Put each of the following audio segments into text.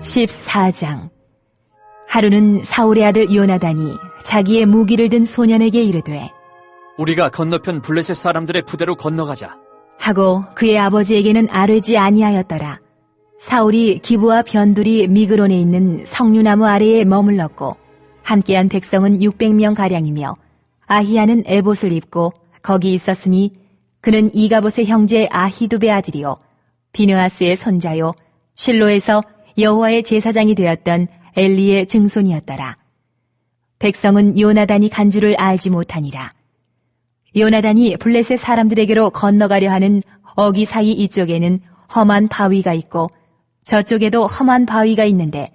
(14장) 하루는 사울의 아들 요나단이 자기의 무기를 든 소년에게 이르되 우리가 건너편 블레셋 사람들의 부대로 건너가자 하고 그의 아버지에게는 아뢰지 아니하였더라. 사울이 기브와 변두리 미그론에 있는 석류나무 아래에 머물렀고 함께한 백성은 600명가량이며 아히야는 에봇을 입고 거기 있었으니 그는 이가봇의 형제 아히두베 아들이요 비느하스의 손자요 실로에서 여호와의 제사장이 되었던 엘리의 증손이었더라. 백성은 요나단이 간 줄을 알지 못하니라. 요나단이 블레셋 사람들에게로 건너가려 하는 어기 사이 이쪽에는 험한 바위가 있고 저쪽에도 험한 바위가 있는데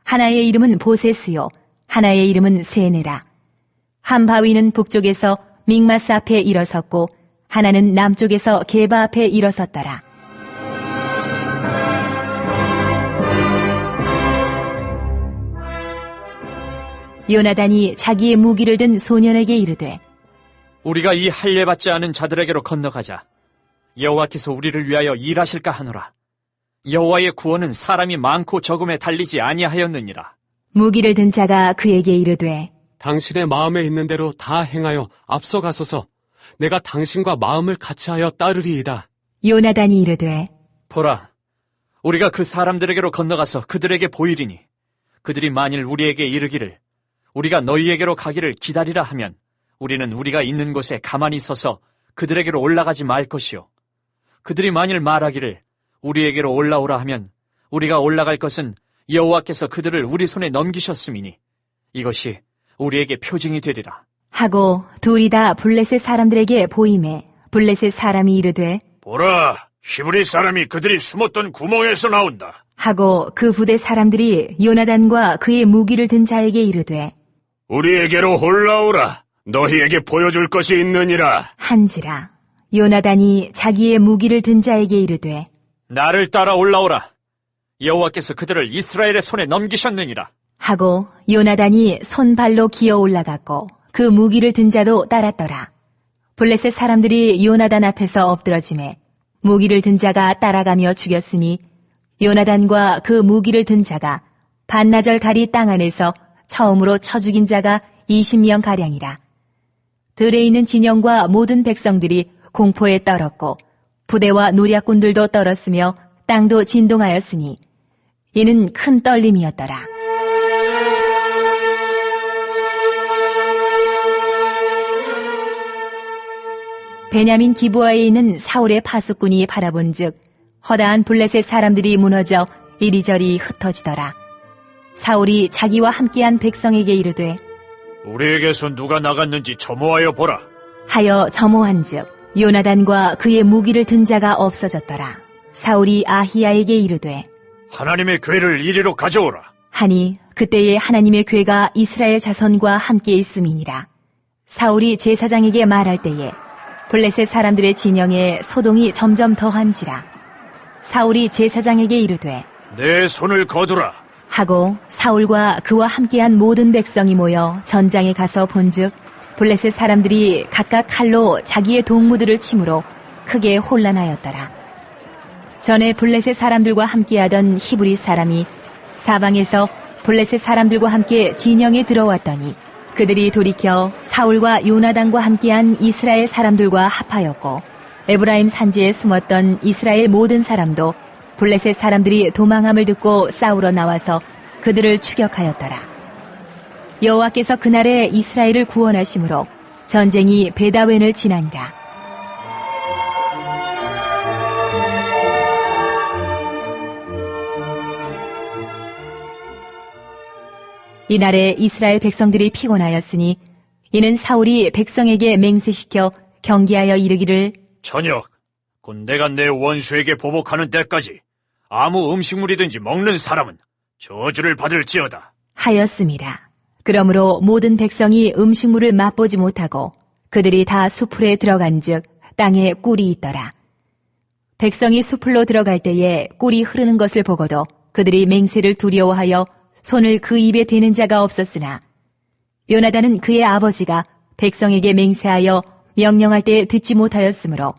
하나의 이름은 보세스요 하나의 이름은 세네라. 한 바위는 북쪽에서 믹마스 앞에 일어섰고 하나는 남쪽에서 게바 앞에 일어섰더라. 요나단이 자기의 무기를 든 소년에게 이르되 우리가 이 할례받지 않은 자들에게로 건너가자. 여호와께서 우리를 위하여 일하실까 하노라. 여호와의 구원은 사람이 많고 적음에 달리지 아니하였느니라. 무기를 든 자가 그에게 이르되 당신의 마음에 있는 대로 다 행하여 앞서가소서. 내가 당신과 마음을 같이하여 따르리이다. 요나단이 이르되 보라, 우리가 그 사람들에게로 건너가서 그들에게 보이리니 그들이 만일 우리에게 이르기를 우리가 너희에게로 가기를 기다리라 하면 우리는 우리가 있는 곳에 가만히 서서 그들에게로 올라가지 말 것이요. 그들이 만일 말하기를 우리에게로 올라오라 하면 우리가 올라갈 것은 여호와께서 그들을 우리 손에 넘기셨음이니 이것이 우리에게 표징이 되리라. 하고 둘이 다 블레셋 사람들에게 보이매 블레셋 사람이 이르되 보라, 히브리 사람이 그들이 숨었던 구멍에서 나온다. 하고 그 부대 사람들이 요나단과 그의 무기를 든 자에게 이르되 우리에게로 올라오라. 너희에게 보여줄 것이 있느니라. 한지라. 요나단이 자기의 무기를 든 자에게 이르되 나를 따라 올라오라. 여호와께서 그들을 이스라엘의 손에 넘기셨느니라. 하고 요나단이 손발로 기어 올라갔고 그 무기를 든 자도 따랐더라. 블레셋 사람들이 요나단 앞에서 엎드러지매 무기를 든 자가 따라가며 죽였으니 요나단과 그 무기를 든 자가 반나절 가리 땅 안에서 처음으로 쳐 죽인 자가 20명가량이라. 들에 있는 진영과 모든 백성들이 공포에 떨었고 부대와 노략군들도 떨었으며 땅도 진동하였으니 이는 큰 떨림이었더라. 베냐민 기브아에 있는 사울의 파수꾼이 바라본즉 허다한 블레셋 사람들이 무너져 이리저리 흩어지더라. 사울이 자기와 함께한 백성에게 이르되 우리에게서 누가 나갔는지 점호하여 보라. 하여 점호한즉 요나단과 그의 무기를 든 자가 없어졌더라. 사울이 아히야에게 이르되 하나님의 궤를 이리로 가져오라. 하니 그때에 하나님의 궤가 이스라엘 자손과 함께 있음이니라. 사울이 제사장에게 말할 때에 블레셋 사람들의 진영에 소동이 점점 더한지라. 사울이 제사장에게 이르되 내 손을 거두라. 하고 사울과 그와 함께한 모든 백성이 모여 전장에 가서 본즉 블레셋 사람들이 각각 칼로 자기의 동무들을 치므로 크게 혼란하였더라. 전에 블레셋 사람들과 함께하던 히브리 사람이 사방에서 블레셋 사람들과 함께 진영에 들어왔더니 그들이 돌이켜 사울과 요나단과 함께한 이스라엘 사람들과 합하였고 에브라임 산지에 숨었던 이스라엘 모든 사람도 블레셋 사람들이 도망함을 듣고 싸우러 나와서 그들을 추격하였더라. 여호와께서 그날에 이스라엘을 구원하심으로 전쟁이 베다웬을 지나니라. 이날에 이스라엘 백성들이 피곤하였으니 이는 사울이 백성에게 맹세시켜 경계하여 이르기를 저녁, 곧 내가 내 원수에게 보복하는 때까지 아무 음식물이든지 먹는 사람은 저주를 받을지어다 하였음이라. 그러므로 모든 백성이 음식물을 맛보지 못하고 그들이 다 수풀에 들어간즉 땅에 꿀이 있더라. 백성이 수풀로 들어갈 때에 꿀이 흐르는 것을 보고도 그들이 맹세를 두려워하여 손을 그 입에 대는 자가 없었으나 요나단은 그의 아버지가 백성에게 맹세하여 명령할 때 듣지 못하였으므로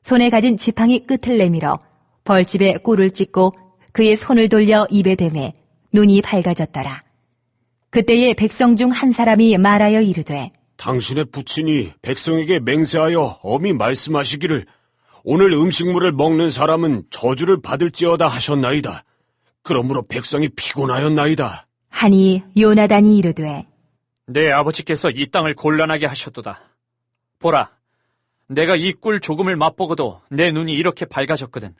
손에 가진 지팡이 끝을 내밀어 벌집에 꿀을 찍고 그의 손을 돌려 입에 대매 눈이 밝아졌더라. 그때에 백성 중 한 사람이 말하여 이르되 당신의 부친이 백성에게 맹세하여 엄히 말씀하시기를 오늘 음식물을 먹는 사람은 저주를 받을지어다 하셨나이다. 그러므로 백성이 피곤하였나이다. 하니 요나단이 이르되 내 아버지께서 이 땅을 곤란하게 하셨도다. 보라, 내가 이 꿀 조금을 맛보고도 내 눈이 이렇게 밝아졌거든.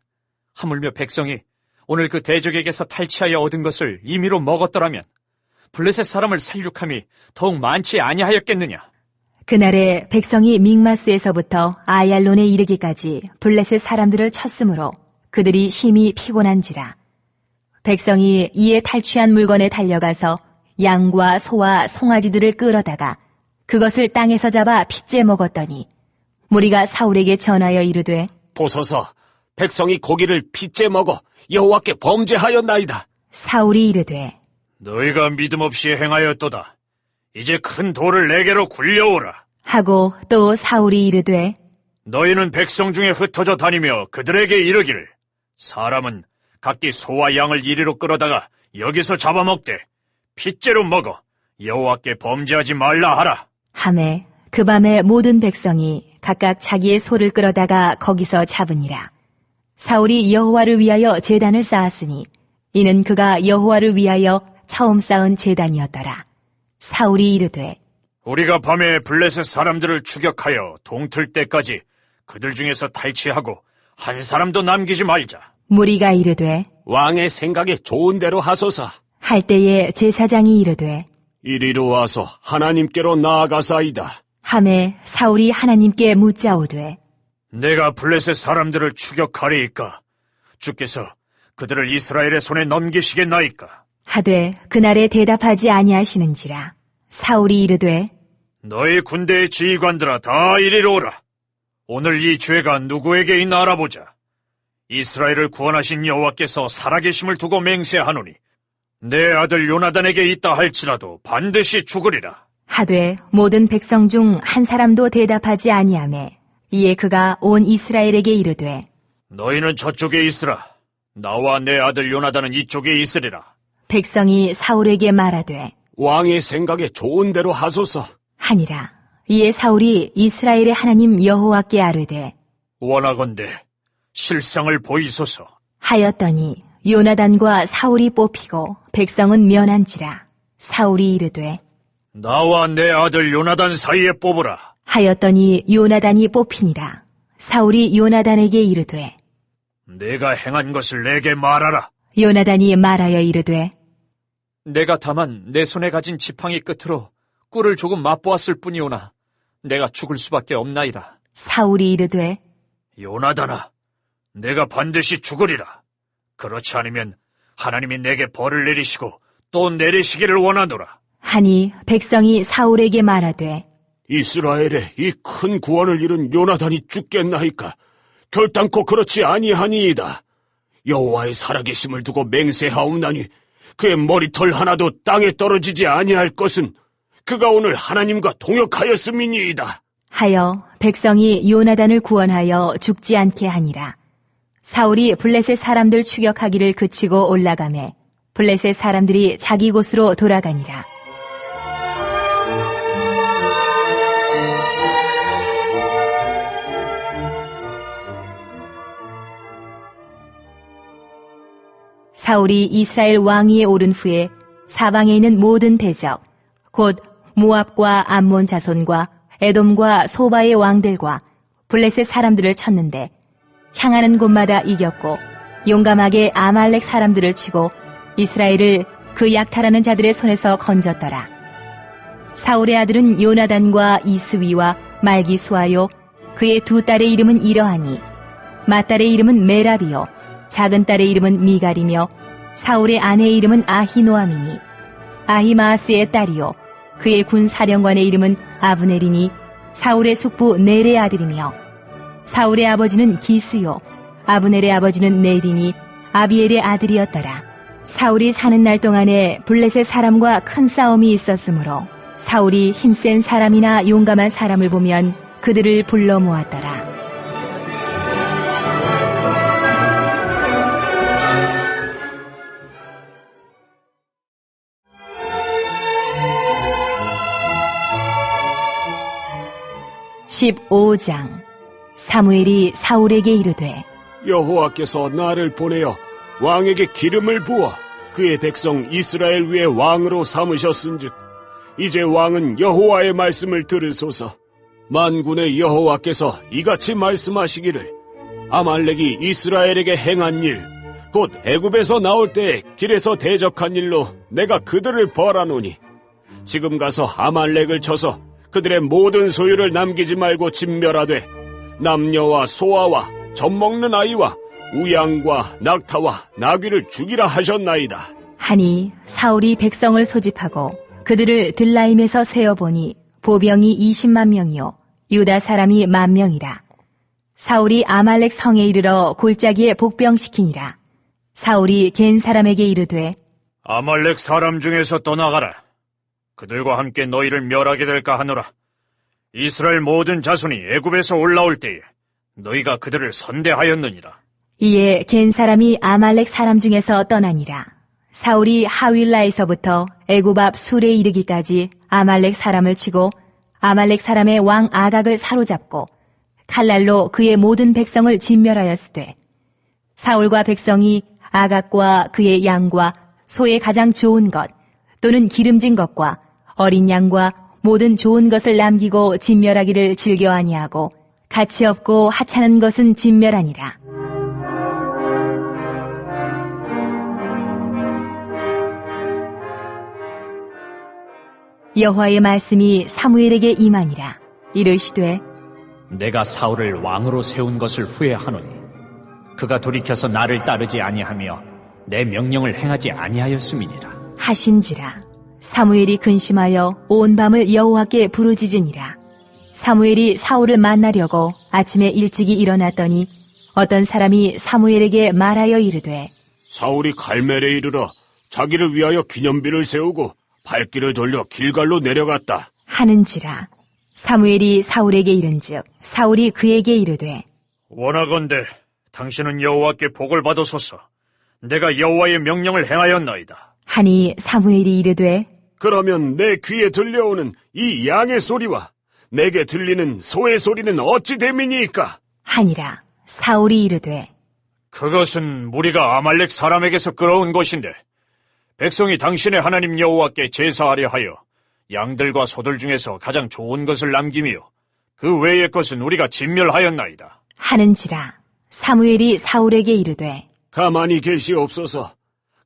하물며 백성이 오늘 그 대적에게서 탈취하여 얻은 것을 임의로 먹었더라면 블레셋 사람을 살육함이 더욱 많지 아니하였겠느냐. 그날에 백성이 믹마스에서부터 아얄론에 이르기까지 블레셋 사람들을 쳤으므로 그들이 심히 피곤한지라. 백성이 이에 탈취한 물건에 달려가서 양과 소와 송아지들을 끌어다가 그것을 땅에서 잡아 핏째 먹었더니 무리가 사울에게 전하여 이르되 보소서, 백성이 고기를 핏째 먹어 여호와께 범죄하였나이다. 사울이 이르되 너희가 믿음 없이 행하였도다. 이제 큰 돌을 내게로 굴려오라. 하고 또 사울이 이르되 너희는 백성 중에 흩어져 다니며 그들에게 이르기를 사람은 각기 소와 양을 이리로 끌어다가 여기서 잡아먹되 핏째로 먹어 여호와께 범죄하지 말라 하라. 하매 그 밤에 모든 백성이 각각 자기의 소를 끌어다가 거기서 잡으니라. 사울이 여호와를 위하여 제단을 쌓았으니 이는 그가 여호와를 위하여 처음 쌓은 제단이었더라. 사울이 이르되 우리가 밤에 블레셋 사람들을 추격하여 동틀 때까지 그들 중에서 탈취하고 한 사람도 남기지 말자. 무리가 이르되 왕의 생각에 좋은 대로 하소서. 할 때에 제사장이 이르되 이리로 와서 하나님께로 나아가사이다. 하매 사울이 하나님께 묻자오되 내가 블레셋 사람들을 추격하리이까? 주께서 그들을 이스라엘의 손에 넘기시겠나이까? 하되 그날에 대답하지 아니하시는지라. 사울이 이르되 너희 군대의 지휘관들아 다 이리로 오라. 오늘 이 죄가 누구에게 있나 알아보자. 이스라엘을 구원하신 여호와께서 살아계심을 두고 맹세하노니 내 아들 요나단에게 있다 할지라도 반드시 죽으리라. 하되 모든 백성 중 한 사람도 대답하지 아니하매 이에 그가 온 이스라엘에게 이르되 너희는 저쪽에 있으라. 나와 내 아들 요나단은 이쪽에 있으리라. 백성이 사울에게 말하되 왕의 생각에 좋은 대로 하소서. 하니라. 이에 사울이 이스라엘의 하나님 여호와께 아뢰되 원하건대 실상을 보이소서. 하였더니 요나단과 사울이 뽑히고 백성은 면한지라. 사울이 이르되 나와 내 아들 요나단 사이에 뽑으라. 하였더니 요나단이 뽑히니라. 사울이 요나단에게 이르되 내가 행한 것을 내게 말하라. 요나단이 말하여 이르되 내가 다만 내 손에 가진 지팡이 끝으로 꿀을 조금 맛보았을 뿐이오나 내가 죽을 수밖에 없나이다. 사울이 이르되 요나단아, 내가 반드시 죽으리라. 그렇지 않으면 하나님이 내게 벌을 내리시고 또 내리시기를 원하노라. 하니 백성이 사울에게 말하되 이스라엘에 이 큰 구원을 이룬 요나단이 죽겠나이까? 결단코 그렇지 아니하니이다. 여호와의 살아계심을 두고 맹세하옵나니 그의 머리털 하나도 땅에 떨어지지 아니할 것은 그가 오늘 하나님과 동역하였음이니이다. 하여 백성이 요나단을 구원하여 죽지 않게 하니라. 사울이 블레셋 사람들 추격하기를 그치고 올라가매 블레셋 사람들이 자기 곳으로 돌아가니라. 사울이 이스라엘 왕위에 오른 후에 사방에 있는 모든 대적, 곧 모압과 암몬 자손과 에돔과 소바의 왕들과 블레셋 사람들을 쳤는데 향하는 곳마다 이겼고 용감하게 아말렉 사람들을 치고 이스라엘을 그 약탈하는 자들의 손에서 건졌더라. 사울의 아들은 요나단과 이스위와 말기수아요. 그의 두 딸의 이름은 이러하니 맏딸의 이름은 메라비요 작은 딸의 이름은 미갈이며 사울의 아내의 이름은 아히노아미니 아히마아스의 딸이요 그의 군 사령관의 이름은 아브넬이니 사울의 숙부 넬의 아들이며 사울의 아버지는 기스요 아브넬의 아버지는 네리니 아비엘의 아들이었더라. 사울이 사는 날 동안에 블레셋 사람과 큰 싸움이 있었으므로 사울이 힘센 사람이나 용감한 사람을 보면 그들을 불러 모았더라. (15장) 사무엘이 사울에게 이르되 여호와께서 나를 보내어 왕에게 기름을 부어 그의 백성 이스라엘 위에 왕으로 삼으셨은즉 이제 왕은 여호와의 말씀을 들으소서. 만군의 여호와께서 이같이 말씀하시기를 아말렉이 이스라엘에게 행한 일 곧 애굽에서 나올 때에 길에서 대적한 일로 내가 그들을 벌하노니 지금 가서 아말렉을 쳐서 그들의 모든 소유를 남기지 말고 진멸하되 남녀와 소아와 젖먹는 아이와 우양과 낙타와 나귀를 죽이라 하셨나이다. 하니 사울이 백성을 소집하고 그들을 들라임에서 세어보니 보병이 20만 명이요 유다 사람이 10,000명이라. 사울이 아말렉 성에 이르러 골짜기에 복병시키니라. 사울이 겐 사람에게 이르되 아말렉 사람 중에서 떠나가라. 그들과 함께 너희를 멸하게 될까 하노라. 이스라엘 모든 자손이 애굽에서 올라올 때에 너희가 그들을 선대하였느니라. 이에 겐 사람이 아말렉 사람 중에서 떠나니라. 사울이 하윌라에서부터 애굽 앞 술에 이르기까지 아말렉 사람을 치고 아말렉 사람의 왕 아각을 사로잡고 칼날로 그의 모든 백성을 진멸하였으되 사울과 백성이 아각과 그의 양과 소의 가장 좋은 것 또는 기름진 것과 어린 양과 모든 좋은 것을 남기고 진멸하기를 즐겨 아니하고 가치 없고 하찮은 것은 진멸하니라. 여호와의 말씀이 사무엘에게 임하니라. 이르시되 내가 사울을 왕으로 세운 것을 후회하노니 그가 돌이켜서 나를 따르지 아니하며 내 명령을 행하지 아니하였음이니라 하신지라. 사무엘이 근심하여 온 밤을 여호와께 부르짖으니라. 사무엘이 사울을 만나려고 아침에 일찍이 일어났더니 어떤 사람이 사무엘에게 말하여 이르되 사울이 갈멜에 이르러 자기를 위하여 기념비를 세우고 발길을 돌려 길갈로 내려갔다 하는지라. 사무엘이 사울에게 이른즉 사울이 그에게 이르되 원하건대 당신은 여호와께 복을 받으소서. 내가 여호와의 명령을 행하였나이다. 하니 사무엘이 이르되 그러면 내 귀에 들려오는 이 양의 소리와 내게 들리는 소의 소리는 어찌 됨이니까? 하니라. 사울이 이르되 그것은 무리가 아말렉 사람에게서 끌어온 것인데 백성이 당신의 하나님 여호와께 제사하려 하여 양들과 소들 중에서 가장 좋은 것을 남기며 그 외의 것은 우리가 진멸하였나이다. 하는지라. 사무엘이 사울에게 이르되 가만히 계시옵소서.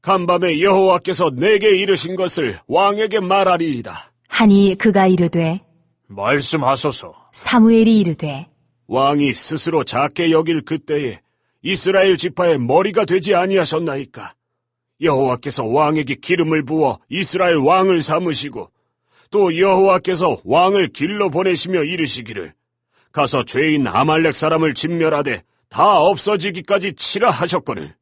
간밤에 여호와께서 내게 이르신 것을 왕에게 말하리이다. 하니 그가 이르되 말씀하소서. 사무엘이 이르되 왕이 스스로 작게 여길 그때에 이스라엘 지파의 머리가 되지 아니하셨나이까? 여호와께서 왕에게 기름을 부어 이스라엘 왕을 삼으시고 또 여호와께서 왕을 길러 보내시며 이르시기를 가서 죄인 아말렉 사람을 진멸하되 다 없어지기까지 치라 하셨거늘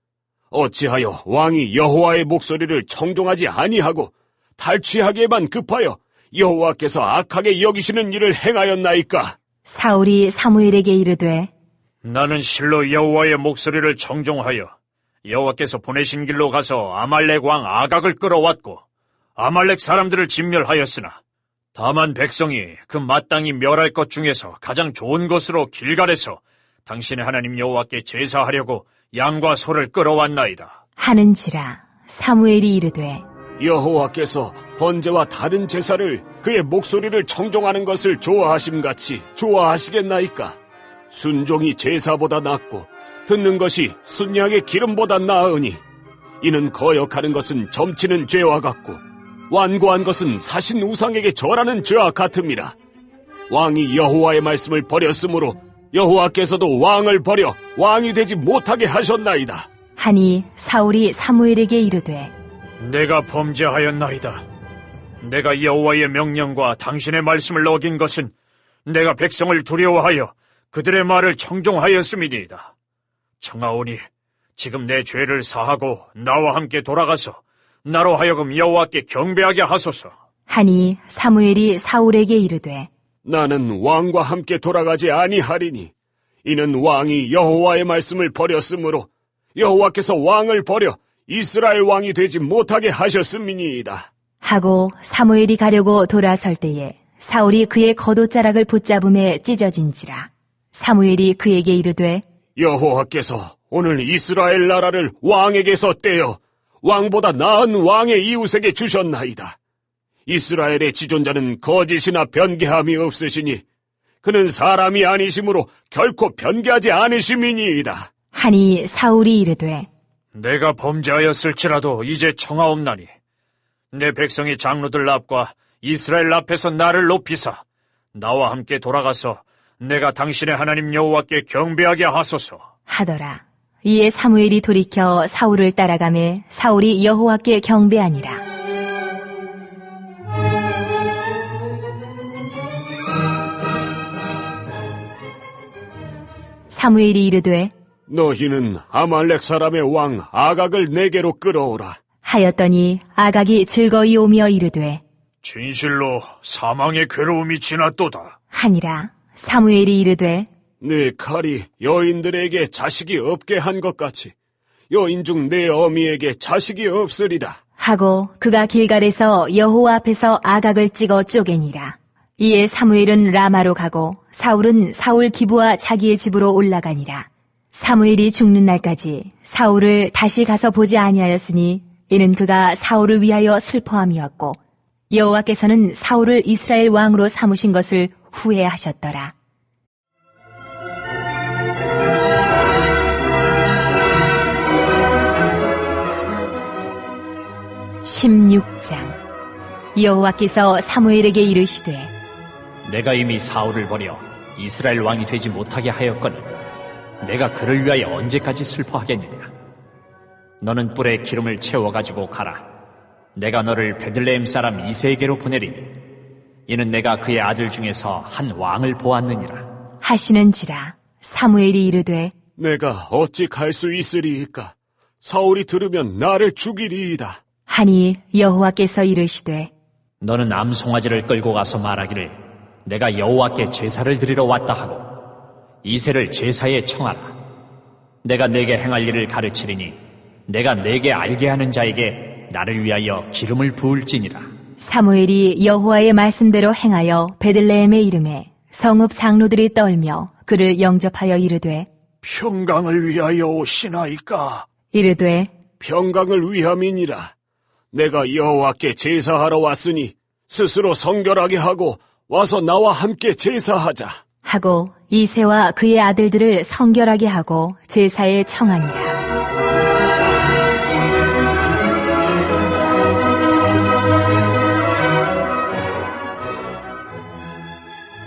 어찌하여 왕이 여호와의 목소리를 청종하지 아니하고 탈취하기에만 급하여 여호와께서 악하게 여기시는 일을 행하였나이까? 사울이 사무엘에게 이르되 나는 실로 여호와의 목소리를 청종하여 여호와께서 보내신 길로 가서 아말렉 왕 아각을 끌어왔고 아말렉 사람들을 진멸하였으나 다만 백성이 그 마땅히 멸할 것 중에서 가장 좋은 것으로 길갈에서 당신의 하나님 여호와께 제사하려고 양과 소를 끌어왔나이다. 하는지라. 사무엘이 이르되 여호와께서 번제와 다른 제사를 그의 목소리를 청종하는 것을 좋아하심같이 좋아하시겠나이까? 순종이 제사보다 낫고 듣는 것이 순양의 기름보다 나으니 이는 거역하는 것은 점치는 죄와 같고 완고한 것은 사신 우상에게 절하는 죄와 같음이라. 왕이 여호와의 말씀을 버렸으므로 여호와께서도 왕을 버려 왕이 되지 못하게 하셨나이다. 하니 사울이 사무엘에게 이르되 내가 범죄하였나이다. 내가 여호와의 명령과 당신의 말씀을 어긴 것은 내가 백성을 두려워하여 그들의 말을 청종하였음이니이다. 청하오니 지금 내 죄를 사하고 나와 함께 돌아가서 나로 하여금 여호와께 경배하게 하소서. 하니 사무엘이 사울에게 이르되 나는 왕과 함께 돌아가지 아니하리니 이는 왕이 여호와의 말씀을 버렸으므로 여호와께서 왕을 버려 이스라엘 왕이 되지 못하게 하셨음이니이다. 하고 사무엘이 가려고 돌아설 때에 사울이 그의 겉옷자락을 붙잡음에 찢어진지라. 사무엘이 그에게 이르되 여호와께서 오늘 이스라엘 나라를 왕에게서 떼어 왕보다 나은 왕의 이웃에게 주셨나이다. 이스라엘의 지존자는 거짓이나 변개함이 없으시니 그는 사람이 아니심으로 결코 변개하지 않으심이니이다. 하니 사울이 이르되 내가 범죄하였을지라도 이제 청하옵나니 내 백성이 장로들 앞과 이스라엘 앞에서 나를 높이사 나와 함께 돌아가서 내가 당신의 하나님 여호와께 경배하게 하소서 하더라. 이에 사무엘이 돌이켜 사울을 따라가매 사울이 여호와께 경배하니라. 사무엘이 이르되 너희는 아말렉 사람의 왕 아각을 내게로 끌어오라. 하였더니 아각이 즐거이 오며 이르되 진실로 사망의 괴로움이 지났도다. 하니라. 사무엘이 이르되 네 칼이 여인들에게 자식이 없게 한 것 같이 여인 중 내 어미에게 자식이 없으리라. 하고 그가 길갈에서 여호와 앞에서 아각을 찍어 쪼개니라. 이에 사무엘은 라마로 가고 사울은 사울 기브와 자기의 집으로 올라가니라. 사무엘이 죽는 날까지 사울을 다시 가서 보지 아니하였으니 이는 그가 사울을 위하여 슬퍼함이었고 여호와께서는 사울을 이스라엘 왕으로 삼으신 것을 후회하셨더라. 16장. 여호와께서 사무엘에게 이르시되 내가 이미 사울을 버려 이스라엘 왕이 되지 못하게 하였거늘 내가 그를 위하여 언제까지 슬퍼하겠느냐. 너는 뿔에 기름을 채워가지고 가라. 내가 너를 베들레헴 사람 이새에게로 보내리니 이는 내가 그의 아들 중에서 한 왕을 보았느니라. 하시는지라. 사무엘이 이르되 내가 어찌 갈 수 있으리이까? 사울이 들으면 나를 죽이리이다. 하니 여호와께서 이르시되 너는 암송아지를 끌고 가서 말하기를 내가 여호와께 제사를 드리러 왔다 하고 이새를 제사에 청하라. 내가 내게 행할 일을 가르치리니 내가 내게 알게 하는 자에게 나를 위하여 기름을 부을지니라. 사무엘이 여호와의 말씀대로 행하여 베들레헴에 이르매 성읍 장로들이 떨며 그를 영접하여 이르되 평강을 위하여 오시나이까? 이르되 평강을 위함이니라. 내가 여호와께 제사하러 왔으니 스스로 성결하게 하고 와서 나와 함께 제사하자. 하고 이새와 그의 아들들을 성결하게 하고 제사에 청하니라.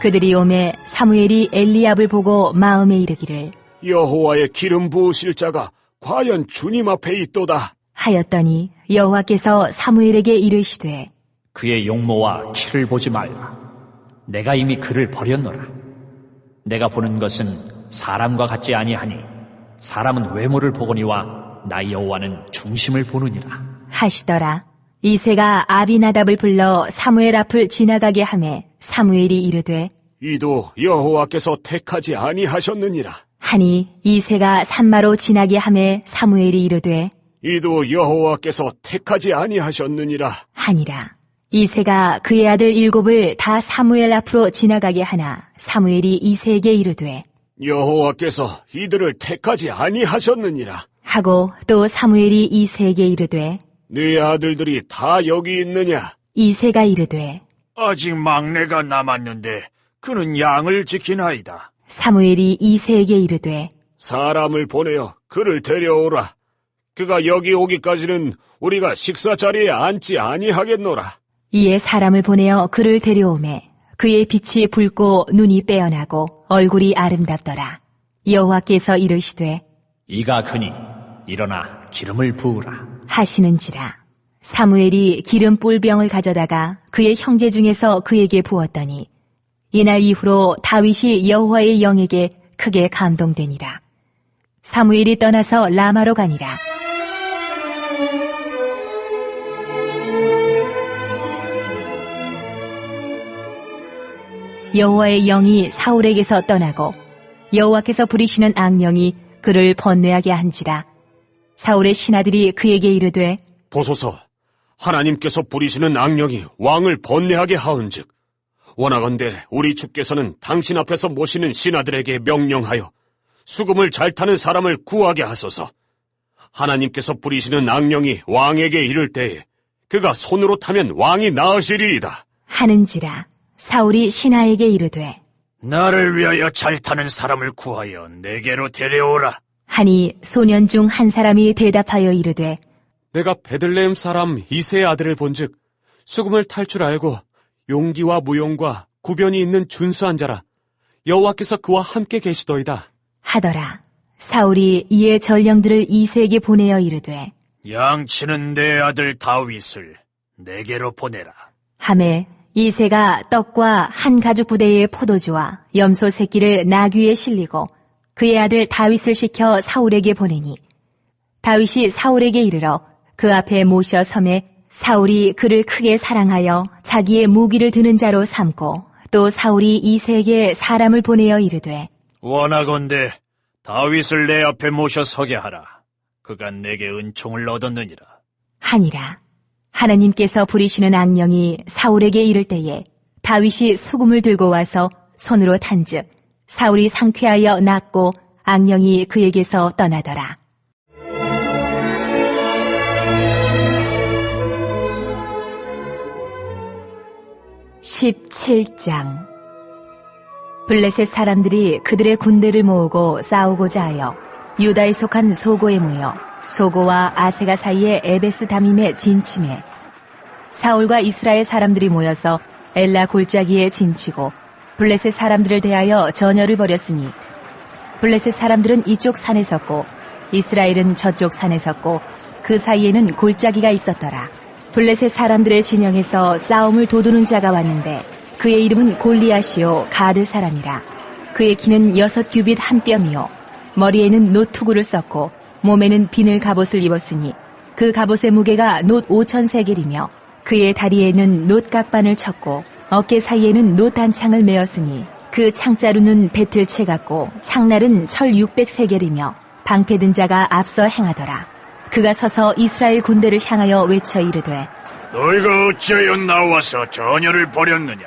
그들이 오매 사무엘이 엘리압을 보고 마음에 이르기를 여호와의 기름 부으실 자가 과연 주님 앞에 있도다 하였더니 여호와께서 사무엘에게 이르시되 그의 용모와 키를 보지 말라. 내가 이미 그를 버렸노라. 내가 보는 것은 사람과 같지 아니하니 사람은 외모를 보거니와 나 여호와는 중심을 보느니라. 하시더라. 이새가 아비나답을 불러 사무엘 앞을 지나가게 하매 사무엘이 이르되 이도 여호와께서 택하지 아니하셨느니라. 하니 이새가 산마로 지나게 하매 사무엘이 이르되 이도 여호와께서 택하지 아니하셨느니라. 하니라. 이새가 그의 아들 7을 다 사무엘 앞으로 지나가게 하나 사무엘이 이새에게 이르되 여호와께서 이들을 택하지 아니하셨느니라. 하고 또 사무엘이 이새에게 이르되 네 아들들이 다 여기 있느냐? 이새가 이르되 아직 막내가 남았는데 그는 양을 지키나이다. 사무엘이 이새에게 이르되 사람을 보내어 그를 데려오라. 그가 여기 오기까지는 우리가 식사 자리에 앉지 아니하겠노라. 이에 사람을 보내어 그를 데려오매 그의 빛이 붉고 눈이 빼어나고 얼굴이 아름답더라. 여호와께서 이르시되 이가 크니 일어나 기름을 부으라. 하시는지라. 사무엘이 기름 뿔병을 가져다가 그의 형제 중에서 그에게 부었더니 이날 이후로 다윗이 여호와의 영에게 크게 감동되니라. 사무엘이 떠나서 라마로 가니라. 여호와의 영이 사울에게서 떠나고 여호와께서 부리시는 악령이 그를 번뇌하게 한지라. 사울의 신하들이 그에게 이르되 보소서, 하나님께서 부리시는 악령이 왕을 번뇌하게 하은즉 원하건대 우리 주께서는 당신 앞에서 모시는 신하들에게 명령하여 수금을 잘 타는 사람을 구하게 하소서. 하나님께서 부리시는 악령이 왕에게 이를 때에 그가 손으로 타면 왕이 나으시리이다. 하는지라. 사울이 신하에게 이르되 나를 위하여 잘 타는 사람을 구하여 내게로 데려오라. 하니 소년 중 한 사람이 대답하여 이르되 내가 베들레헴 사람 이새의 아들을 본즉 수금을 탈 줄 알고 용기와 무용과 구변이 있는 준수한 자라. 여호와께서 그와 함께 계시더이다. 하더라. 사울이 이에 전령들을 이새에게 보내어 이르되 양치는 내 아들 다윗을 내게로 보내라. 하매 이새가 떡과 한 가죽 부대의 포도주와 염소 새끼를 나귀에 실리고 그의 아들 다윗을 시켜 사울에게 보내니 다윗이 사울에게 이르러 그 앞에 모셔 섬에 사울이 그를 크게 사랑하여 자기의 무기를 드는 자로 삼고 또 사울이 이새에게 사람을 보내어 이르되 원하건대 다윗을 내 앞에 모셔 서게 하라. 그가 내게 은총을 얻었느니라. 하니라. 하나님께서 부리시는 악령이 사울에게 이를 때에 다윗이 수금을 들고 와서 손으로 탄즉 사울이 상쾌하여 낫고 악령이 그에게서 떠나더라. (17장) 블레셋 사람들이 그들의 군대를 모으고 싸우고자 하여 유다에 속한 소고에 모여 소고와 아세가 사이의 에베스 다밈에 진침해 사울과 이스라엘 사람들이 모여서 엘라 골짜기에 진치고 블레셋 사람들을 대하여 전열을 벌였으니 블레셋 사람들은 이쪽 산에 섰고 이스라엘은 저쪽 산에 섰고 그 사이에는 골짜기가 있었더라. 블레셋 사람들의 진영에서 싸움을 도두는 자가 왔는데 그의 이름은 골리앗이요 가드 사람이라. 그의 키는 6규빗 한 뼘이요 머리에는 놋 투구를 썼고 몸에는 비늘 갑옷을 입었으니 그 갑옷의 무게가 놋 5,000세겔이며 그의 다리에는 놋 각반을 쳤고 어깨 사이에는 놋 단창을 메었으니 그 창자루는 배틀채 같고 창날은 철 600세겔이며 방패든 자가 앞서 행하더라. 그가 서서 이스라엘 군대를 향하여 외쳐 이르되 너희가 어찌하여 나와서 전열을 벌였느냐?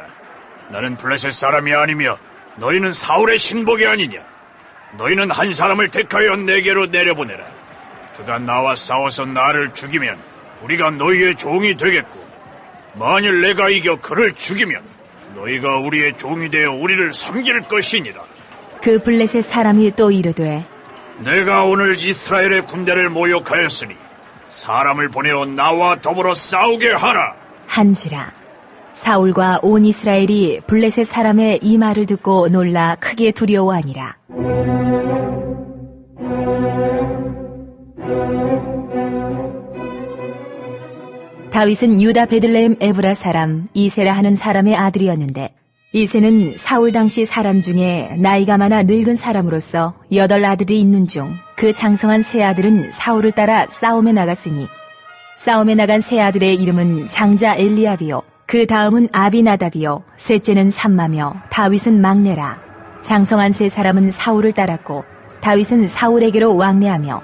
나는 블레셋 사람이 아니며 너희는 사울의 신복이 아니냐? 너희는 한 사람을 택하여 내게로 내려보내라. 그가 나와 싸워서 나를 죽이면 우리가 너희의 종이 되겠고 만일 내가 이겨 그를 죽이면 너희가 우리의 종이 되어 우리를 섬길 것이니라. 그 블레셋 사람이 또 이르되 내가 오늘 이스라엘의 군대를 모욕하였으니 사람을 보내어 나와 더불어 싸우게 하라. 한지라. 사울과 온 이스라엘이 블레셋 사람의 이 말을 듣고 놀라 크게 두려워하니라. 다윗은 유다 베들레헴 에브라 사람 이새라 하는 사람의 아들이었는데 이새는 사울 당시 사람 중에 나이가 많아 늙은 사람으로서 8 아들이 있는 중 그 장성한 세 아들은 사울을 따라 싸움에 나갔으니 싸움에 나간 세 아들의 이름은 장자 엘리압이요 그 다음은 아비나답이요 셋째는 삼마며 다윗은 막내라. 장성한 세 사람은 사울을 따랐고 다윗은 사울에게로 왕래하며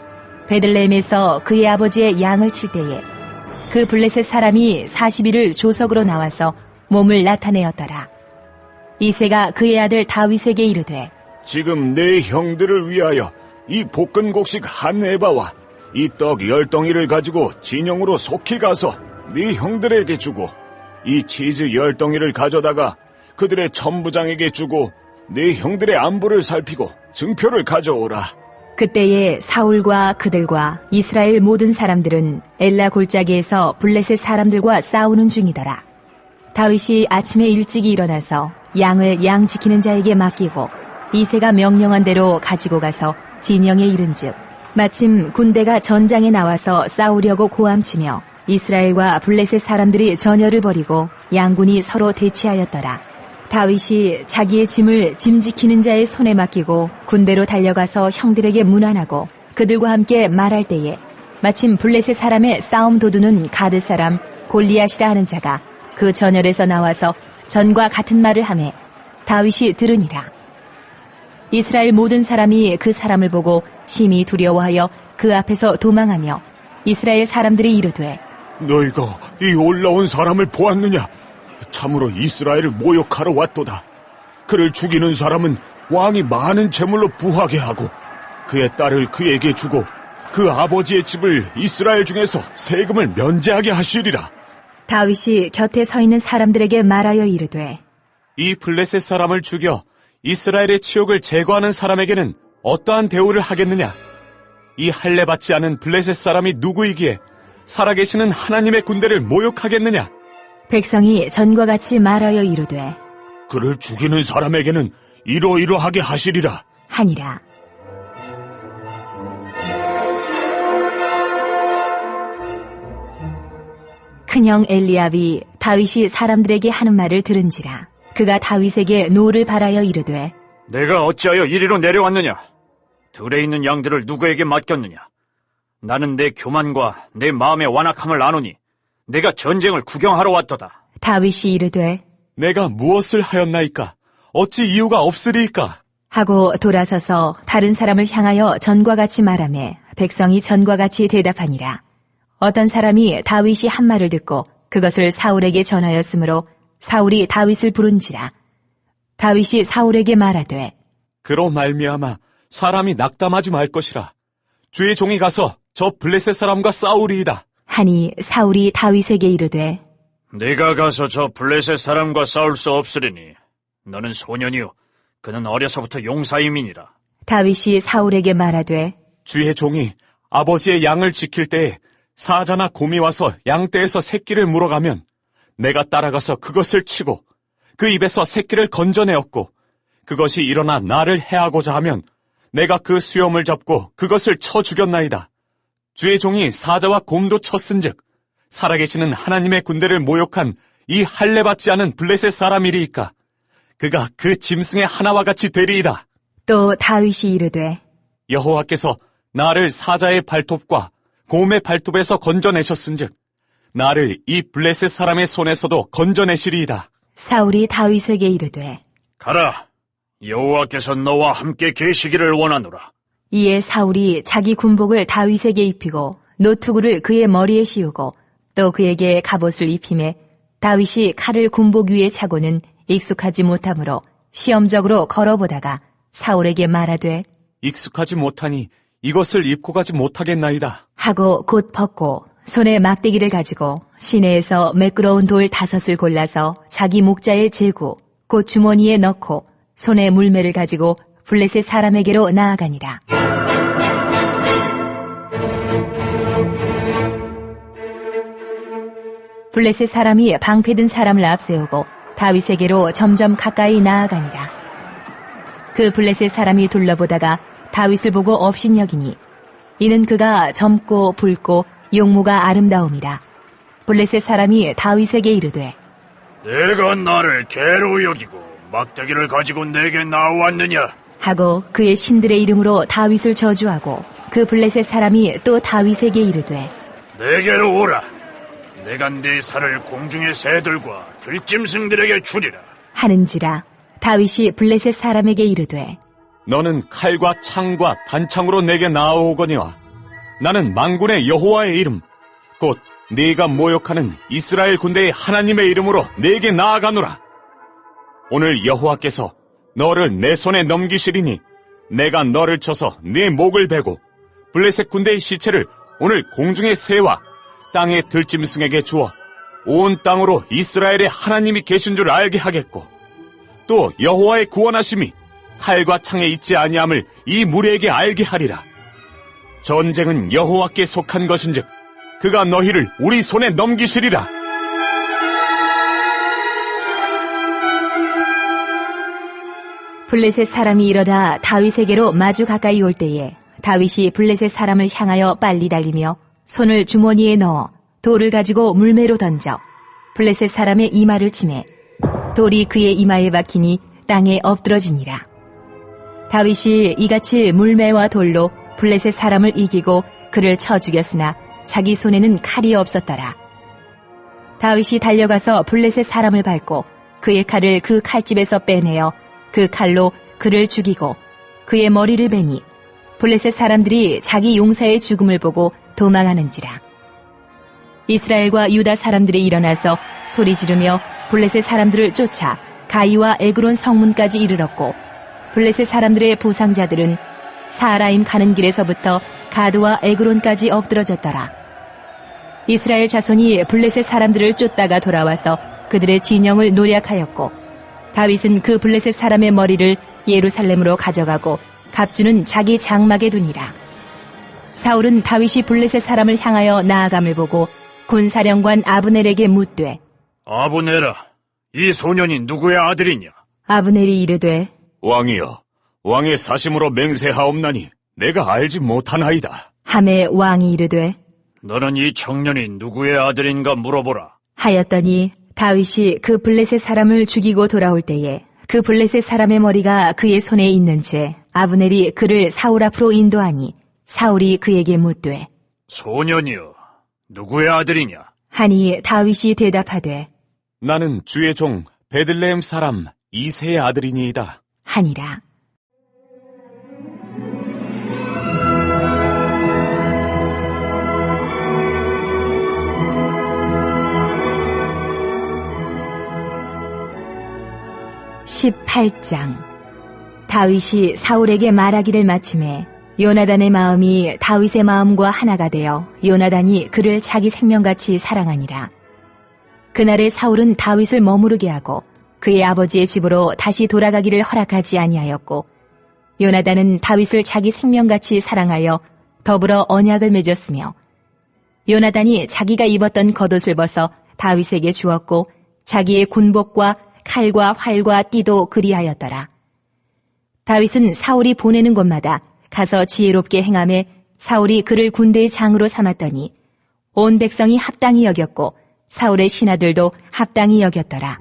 베들레헴에서 그의 아버지의 양을 칠 때에 그 블레셋 사람이 40일을 조석으로 나와서 몸을 나타내었더라. 이새가 그의 아들 다윗에게 이르되 지금 내 형들을 위하여 이 볶은 곡식 한 에바와 이 떡 10덩이를 가지고 진영으로 속히 가서 네 형들에게 주고 이 치즈 10덩이를 가져다가 그들의 천부장에게 주고 네 형들의 안부를 살피고 증표를 가져오라. 그때에 사울과 그들과 이스라엘 모든 사람들은 엘라 골짜기에서 블레셋 사람들과 싸우는 중이더라. 다윗이 아침에 일찍이 일어나서 양을 양 지키는 자에게 맡기고 이새가 명령한 대로 가지고 가서 진영에 이른즉 마침 군대가 전장에 나와서 싸우려고 고함치며 이스라엘과 블레셋 사람들이 전열을 벌이고 양군이 서로 대치하였더라. 다윗이 자기의 짐을 짐 지키는 자의 손에 맡기고 군대로 달려가서 형들에게 문안하고 그들과 함께 말할 때에 마침 블레셋 사람의 싸움 도두는 가드 사람 골리앗이라 하는 자가 그 전열에서 나와서 전과 같은 말을 하매 다윗이 들으니라. 이스라엘 모든 사람이 그 사람을 보고 심히 두려워하여 그 앞에서 도망하며 이스라엘 사람들이 이르되 너희가 이 올라온 사람을 보았느냐? 참으로 이스라엘을 모욕하러 왔도다. 그를 죽이는 사람은 왕이 많은 재물로 부하게 하고 그의 딸을 그에게 주고 그 아버지의 집을 이스라엘 중에서 세금을 면제하게 하시리라. 다윗이 곁에 서 있는 사람들에게 말하여 이르되 이 블레셋 사람을 죽여 이스라엘의 치욕을 제거하는 사람에게는 어떠한 대우를 하겠느냐? 이 할례 받지 않은 블레셋 사람이 누구이기에 살아계시는 하나님의 군대를 모욕하겠느냐? 백성이 전과 같이 말하여 이르되 그를 죽이는 사람에게는 이러이러하게 하시리라. 하니라. 큰형 엘리압이 다윗이 사람들에게 하는 말을 들은지라 그가 다윗에게 노를 바라여 이르되 내가 어찌하여 이리로 내려왔느냐? 들에 있는 양들을 누구에게 맡겼느냐? 나는 내 교만과 내 마음의 완악함을 아노니 내가 전쟁을 구경하러 왔도다. 다윗이 이르되 내가 무엇을 하였나이까? 어찌 이유가 없으리이까? 하고 돌아서서 다른 사람을 향하여 전과 같이 말하매 백성이 전과 같이 대답하니라. 어떤 사람이 다윗이 한 말을 듣고 그것을 사울에게 전하였으므로 사울이 다윗을 부른지라. 다윗이 사울에게 말하되 그로 말미암아 사람이 낙담하지 말 것이라. 주의 종이 가서 저 블레셋 사람과 싸우리이다. 하니 사울이 다윗에게 이르되 네가 가서 저 블레셋 사람과 싸울 수 없으리니 너는 소년이요 그는 어려서부터 용사임이니라. 다윗이 사울에게 말하되 주의 종이 아버지의 양을 지킬 때에 사자나 곰이 와서 양떼에서 새끼를 물어가면 내가 따라가서 그것을 치고 그 입에서 새끼를 건져내었고 그것이 일어나 나를 해하고자 하면 내가 그 수염을 잡고 그것을 쳐 죽였나이다. 주의 종이 사자와 곰도 쳤은즉 살아계시는 하나님의 군대를 모욕한 이 할례 받지 않은 블레셋 사람이리이까 그가 그 짐승의 하나와 같이 되리이다. 또 다윗이 이르되 여호와께서 나를 사자의 발톱과 곰의 발톱에서 건져내셨은즉 나를 이 블레셋 사람의 손에서도 건져내시리이다. 사울이 다윗에게 이르되 가라. 여호와께서 너와 함께 계시기를 원하노라. 이에 사울이 자기 군복을 다윗에게 입히고 노투구를 그의 머리에 씌우고 또 그에게 갑옷을 입히매 다윗이 칼을 군복 위에 차고는 익숙하지 못하므로 시험적으로 걸어보다가 사울에게 말하되 익숙하지 못하니 이것을 입고 가지 못하겠나이다. 하고 곧 벗고 손에 막대기를 가지고 시내에서 매끄러운 돌 5을 골라서 자기 목자에 재고 곧 주머니에 넣고 손에 물매를 가지고 블레셋 사람에게로 나아가니라. 블레셋 사람이 방패든 사람을 앞세우고 다윗에게로 점점 가까이 나아가니라. 그 블레셋 사람이 둘러보다가 다윗을 보고 업신여기니 이는 그가 젊고 붉고 용모가 아름다움이라. 블레셋 사람이 다윗에게 이르되 내가 나를 개로 여기고 막대기를 가지고 내게 나왔느냐? 하고 그의 신들의 이름으로 다윗을 저주하고 그 블레셋 사람이 또 다윗에게 이르되 내게로 오라. 내가 네 살을 공중의 새들과 들짐승들에게 주리라. 하는지라. 다윗이 블레셋 사람에게 이르되 너는 칼과 창과 단창으로 내게 나아오거니와 나는 만군의 여호와의 이름 곧 네가 모욕하는 이스라엘 군대의 하나님의 이름으로 내게 나아가노라. 오늘 여호와께서 너를 내 손에 넘기시리니 내가 너를 쳐서 네 목을 베고 블레셋 군대의 시체를 오늘 공중의 새와 땅의 들짐승에게 주어 온 땅으로 이스라엘의 하나님이 계신 줄 알게 하겠고 또 여호와의 구원하심이 칼과 창에 있지 아니함을 이 무리에게 알게 하리라. 전쟁은 여호와께 속한 것인즉 그가 너희를 우리 손에 넘기시리라. 블레셋 사람이 이러다 다윗에게로 마주 가까이 올 때에 다윗이 블레셋 사람을 향하여 빨리 달리며 손을 주머니에 넣어 돌을 가지고 물매로 던져 블레셋 사람의 이마를 치매 돌이 그의 이마에 박히니 땅에 엎드러지니라. 다윗이 이같이 물매와 돌로 블레셋 사람을 이기고 그를 쳐 죽였으나 자기 손에는 칼이 없었더라. 다윗이 달려가서 블레셋 사람을 밟고 그의 칼을 그 칼집에서 빼내어 그 칼로 그를 죽이고 그의 머리를 베니 블레셋 사람들이 자기 용사의 죽음을 보고 도망하는지라. 이스라엘과 유다 사람들이 일어나서 소리 지르며 블레셋 사람들을 쫓아 가이와 에그론 성문까지 이르렀고 블레셋 사람들의 부상자들은 사하라임 가는 길에서부터 가드와 에그론까지 엎드러졌더라. 이스라엘 자손이 블레셋 사람들을 쫓다가 돌아와서 그들의 진영을 노략하였고 다윗은 그 블레셋 사람의 머리를 예루살렘으로 가져가고 갑주는 자기 장막에 두니라. 사울은 다윗이 블레셋 사람을 향하여 나아감을 보고 군사령관 아브넬에게 묻되 아브넬아, 이 소년이 누구의 아들이냐? 아브넬이 이르되 왕이여, 왕의 사심으로 맹세하옵나니 내가 알지 못하나이다. 하매 왕이 이르되 너는 이 청년이 누구의 아들인가 물어보라. 하였더니 다윗이 그 블레셋 사람을 죽이고 돌아올 때에 그 블레셋 사람의 머리가 그의 손에 있는 채 아브넬이 그를 사울 앞으로 인도하니 사울이 그에게 묻되 소년이여, 누구의 아들이냐? 하니 다윗이 대답하되 나는 주의 종 베들레헴 사람 이새의 아들이니이다. 하니라. (18장) 다윗이 사울에게 말하기를 마침에 요나단의 마음이 다윗의 마음과 하나가 되어 요나단이 그를 자기 생명같이 사랑하니라. 그날에 사울은 다윗을 머무르게 하고 그의 아버지의 집으로 다시 돌아가기를 허락하지 아니하였고 요나단은 다윗을 자기 생명같이 사랑하여 더불어 언약을 맺었으며 요나단이 자기가 입었던 겉옷을 벗어 다윗에게 주었고 자기의 군복과 칼과 활과 띠도 그리하였더라. 다윗은 사울이 보내는 곳마다 가서 지혜롭게 행하매 사울이 그를 군대의 장으로 삼았더니 온 백성이 합당히 여겼고 사울의 신하들도 합당히 여겼더라.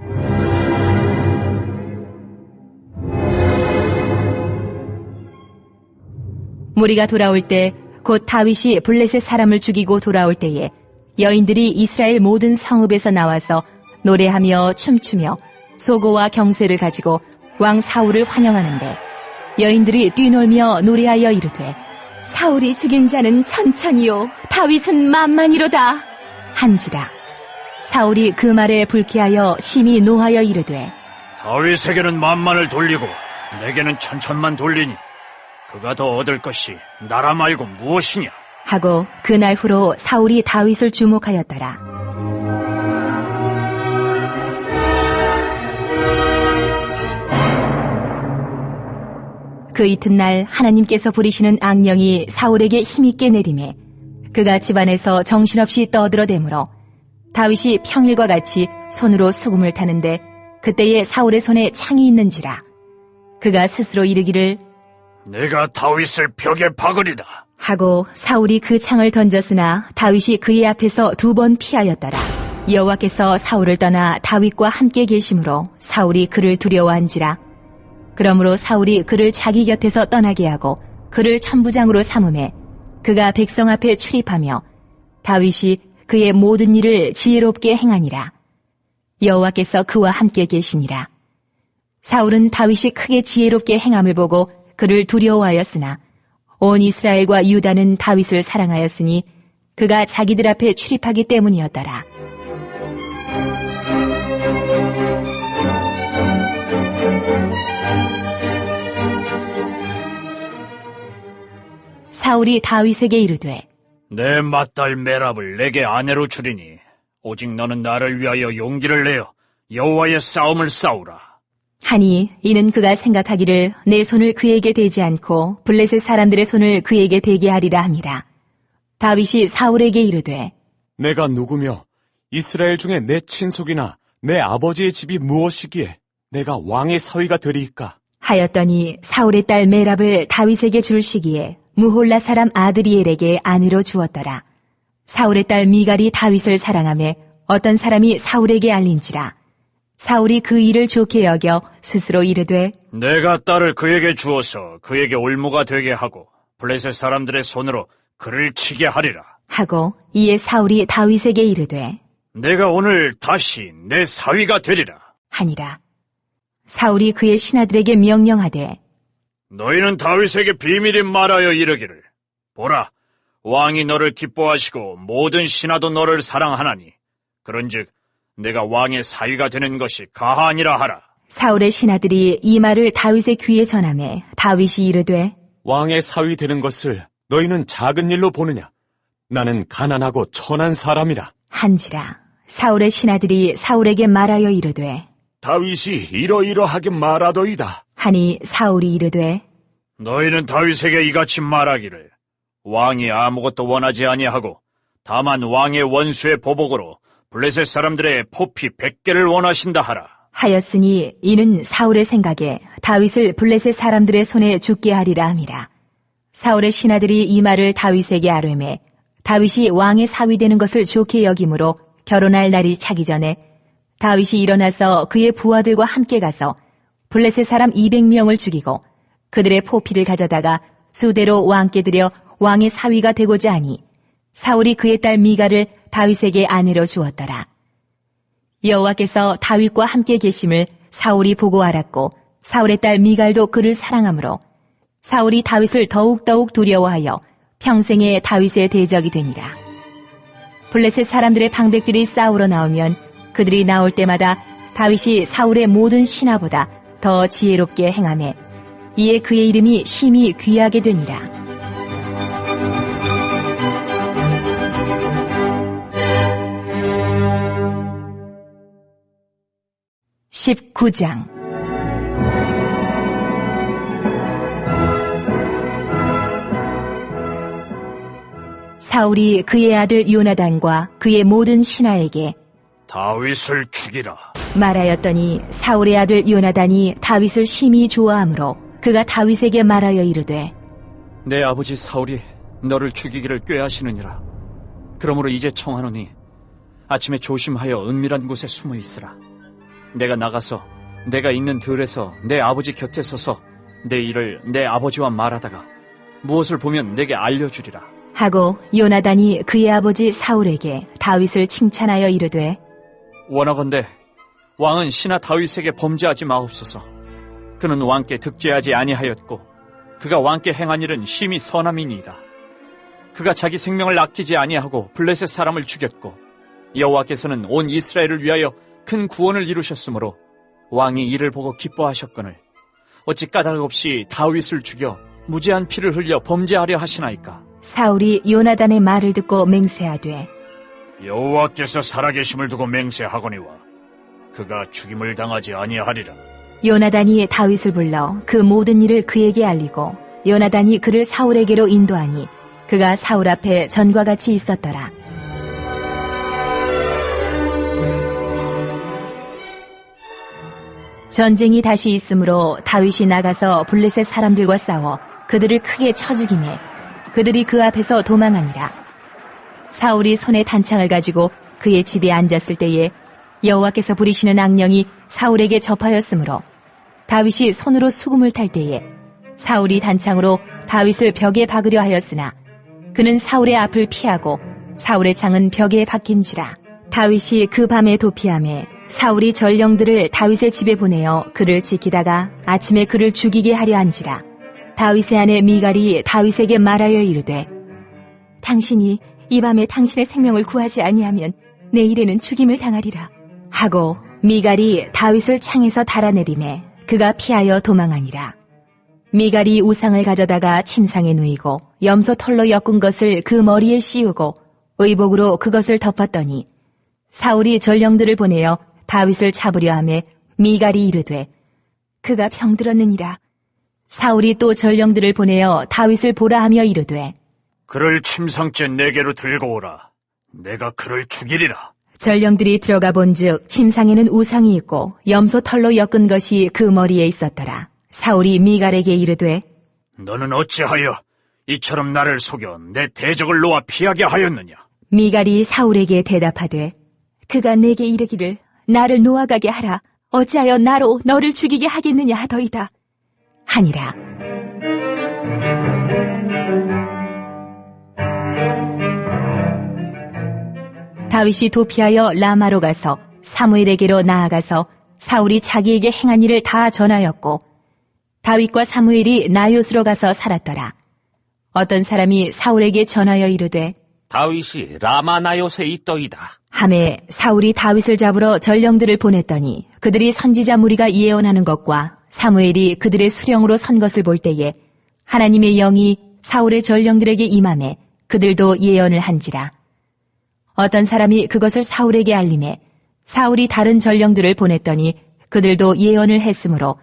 무리가 돌아올 때 곧 다윗이 블레셋 사람을 죽이고 돌아올 때에 여인들이 이스라엘 모든 성읍에서 나와서 노래하며 춤추며 소고와 경쇠를 가지고 왕 사울을 환영하는데 여인들이 뛰놀며 노래하여 이르되 사울이 죽인 자는 천천히요 다윗은 만만이로다 한지라. 사울이 그 말에 불쾌하여 심히 노하여 이르되 다윗에게는 만만을 돌리고 내게는 천천만 돌리니 그가 더 얻을 것이 나라 말고 무엇이냐? 하고 그날 후로 사울이 다윗을 주목하였더라. 그 이튿날 하나님께서 부리시는 악령이 사울에게 힘있게 내림에 그가 집안에서 정신없이 떠들어대므로 다윗이 평일과 같이 손으로 수금을 타는데 그때에 사울의 손에 창이 있는지라. 그가 스스로 이르기를 내가 다윗을 벽에 박으리다 하고 사울이 그 창을 던졌으나 다윗이 그의 앞에서 2번 피하였더라. 여호와께서 사울을 떠나 다윗과 함께 계심으로 사울이 그를 두려워한지라. 그러므로 사울이 그를 자기 곁에서 떠나게 하고 그를 천부장으로 삼음해 그가 백성 앞에 출입하며 다윗이 그의 모든 일을 지혜롭게 행하니라. 여호와께서 그와 함께 계시니라. 사울은 다윗이 크게 지혜롭게 행함을 보고 그를 두려워하였으나 온 이스라엘과 유다는 다윗을 사랑하였으니 그가 자기들 앞에 출입하기 때문이었더라. 사울이 다윗에게 이르되 내 맏딸 메랍을 내게 아내로 주리니 오직 너는 나를 위하여 용기를 내어 여호와의 싸움을 싸우라. 하니 이는 그가 생각하기를 내 손을 그에게 대지 않고 블레셋 사람들의 손을 그에게 대게 하리라 함이라. 다윗이 사울에게 이르되 내가 누구며 이스라엘 중에 내 친속이나 내 아버지의 집이 무엇이기에 내가 왕의 사위가 되리이까? 하였더니 사울의 딸 메랍을 다윗에게 줄 시기에 무홀라 사람 아드리엘에게 아내로 주었더라. 사울의 딸 미갈이 다윗을 사랑하며 어떤 사람이 사울에게 알린지라. 사울이 그 일을 좋게 여겨 스스로 이르되 내가 딸을 그에게 주어서 그에게 올무가 되게 하고 블레셋 사람들의 손으로 그를 치게 하리라 하고 이에 사울이 다윗에게 이르되 내가 오늘 다시 내 사위가 되리라. 하니라. 사울이 그의 신하들에게 명령하되 너희는 다윗에게 비밀히 말하여 이르기를 보라, 왕이 너를 기뻐하시고 모든 신하도 너를 사랑하나니 그런즉 내가 왕의 사위가 되는 것이 가하니라 하라. 사울의 신하들이 이 말을 다윗의 귀에 전하매 다윗이 이르되 왕의 사위 되는 것을 너희는 작은 일로 보느냐? 나는 가난하고 천한 사람이라. 한지라. 사울의 신하들이 사울에게 말하여 이르되 다윗이 이러이러하게 말하더이다. 하니 사울이 이르되 너희는 다윗에게 이같이 말하기를 왕이 아무것도 원하지 아니하고 다만 왕의 원수의 보복으로 블레셋 사람들의 포피 100개를 원하신다 하라. 하였으니 이는 사울의 생각에 다윗을 블레셋 사람들의 손에 죽게 하리라 함이라. 사울의 신하들이 이 말을 다윗에게 아뢰매 다윗이 왕의 사위 되는 것을 좋게 여김으로 결혼할 날이 차기 전에 다윗이 일어나서 그의 부하들과 함께 가서 블레셋 사람 200명을 죽이고 그들의 포피를 가져다가 수대로 왕께 드려 왕의 사위가 되고자 하니 사울이 그의 딸 미갈을 다윗에게 아내로 주었더라. 여호와께서 다윗과 함께 계심을 사울이 보고 알았고 사울의 딸 미갈도 그를 사랑하므로 사울이 다윗을 더욱더욱 두려워하여 평생에 다윗의 대적이 되니라. 블레셋 사람들의 방백들이 싸우러 나오면 그들이 나올 때마다 다윗이 사울의 모든 신하보다 더 지혜롭게 행하매 이에 그의 이름이 심히 귀하게 되니라. 19장 사울이 그의 아들 요나단과 그의 모든 신하에게 다윗을 죽이라. 말하였더니 사울의 아들 요나단이 다윗을 심히 좋아하므로 그가 다윗에게 말하여 이르되 내 아버지 사울이 너를 죽이기를 꾀하시느니라. 그러므로 이제 청하노니 아침에 조심하여 은밀한 곳에 숨어 있으라. 내가 나가서 내가 있는 들에서 내 아버지 곁에 서서 내 일을 내 아버지와 말하다가 무엇을 보면 내게 알려주리라. 하고 요나단이 그의 아버지 사울에게 다윗을 칭찬하여 이르되 원하건대 왕은 신하 다윗에게 범죄하지 마옵소서. 그는 왕께 득죄하지 아니하였고 그가 왕께 행한 일은 심히 선함이니이다. 그가 자기 생명을 아끼지 아니하고 블레셋 사람을 죽였고 여호와께서는 온 이스라엘을 위하여 큰 구원을 이루셨으므로 왕이 이를 보고 기뻐하셨거늘 어찌 까닭 없이 다윗을 죽여 무죄한 피를 흘려 범죄하려 하시나이까. 사울이 요나단의 말을 듣고 맹세하되 여호와께서 살아계심을 두고 맹세하거니와 그가 죽임을 당하지 아니하리라. 요나단이 다윗을 불러 그 모든 일을 그에게 알리고 요나단이 그를 사울에게로 인도하니 그가 사울 앞에 전과 같이 있었더라. 전쟁이 다시 있으므로 다윗이 나가서 블레셋 사람들과 싸워 그들을 크게 쳐 죽이매 그들이 그 앞에서 도망하니라. 사울이 손에 단창을 가지고 그의 집에 앉았을 때에 여호와께서 부리시는 악령이 사울에게 접하였으므로 다윗이 손으로 수금을 탈 때에 사울이 단창으로 다윗을 벽에 박으려 하였으나 그는 사울의 앞을 피하고 사울의 창은 벽에 박힌지라. 다윗이 그 밤에 도피하매 사울이 전령들을 다윗의 집에 보내어 그를 지키다가 아침에 그를 죽이게 하려 한지라. 다윗의 아내 미갈이 다윗에게 말하여 이르되 당신이 이 밤에 당신의 생명을 구하지 아니하면 내일에는 죽임을 당하리라 하고 미갈이 다윗을 창에서 달아내리매 그가 피하여 도망하니라. 미갈이 우상을 가져다가 침상에 누이고 염소 털로 엮은 것을 그 머리에 씌우고 의복으로 그것을 덮었더니 사울이 전령들을 보내어 다윗을 잡으려 하매 미갈이 이르되 그가 병들었느니라. 사울이 또 전령들을 보내어 다윗을 보라 하며 이르되 그를 침상째 내게로 들고 오라. 내가 그를 죽이리라. 전령들이 들어가 본즉 침상에는 우상이 있고 염소 털로 엮은 것이 그 머리에 있었더라. 사울이 미갈에게 이르되 너는 어찌하여 이처럼 나를 속여 내 대적을 놓아 피하게 하였느냐? 미갈이 사울에게 대답하되 그가 내게 이르기를 나를 놓아가게 하라. 어찌하여 나로 너를 죽이게 하겠느냐 하더이다 하니라. 다윗이 도피하여 라마로 가서 사무엘에게로 나아가서 사울이 자기에게 행한 일을 다 전하였고 다윗과 사무엘이 나요스로 가서 살았더라. 어떤 사람이 사울에게 전하여 이르되 다윗이 라마나요스에 있더이다. 하매 사울이 다윗을 잡으러 전령들을 보냈더니 그들이 선지자 무리가 예언하는 것과 사무엘이 그들의 수령으로 선 것을 볼 때에 하나님의 영이 사울의 전령들에게 임하매 그들도 예언을 한지라. 어떤 사람이 그것을 사울에게 알림해 사울이 다른 전령들을 보냈더니 그들도 예언을 했으므로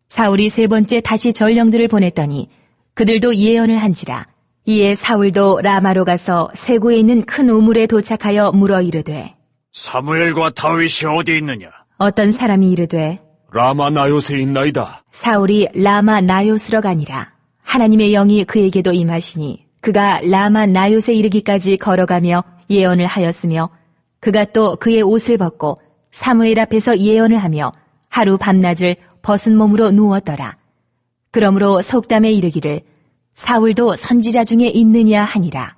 사울이 세 번째 다시 전령들을 보냈더니 그들도 예언을 한지라. 이에 사울도 라마로 가서 세구에 있는 큰 우물에 도착하여 물어 이르되 사무엘과 다윗이 어디 있느냐? 어떤 사람이 이르되 라마나요스에 있나이다. 사울이 라마 나요스로 가니라. 하나님의 영이 그에게도 임하시니 그가 라마 나요스에 이르기까지 걸어가며 예언을 하였으며 그가 또 그의 옷을 벗고 사무엘 앞에서 예언을 하며 하루 밤낮을 벗은 몸으로 누웠더라. 그러므로 속담에 이르기를 사울도 선지자 중에 있느냐 하니라.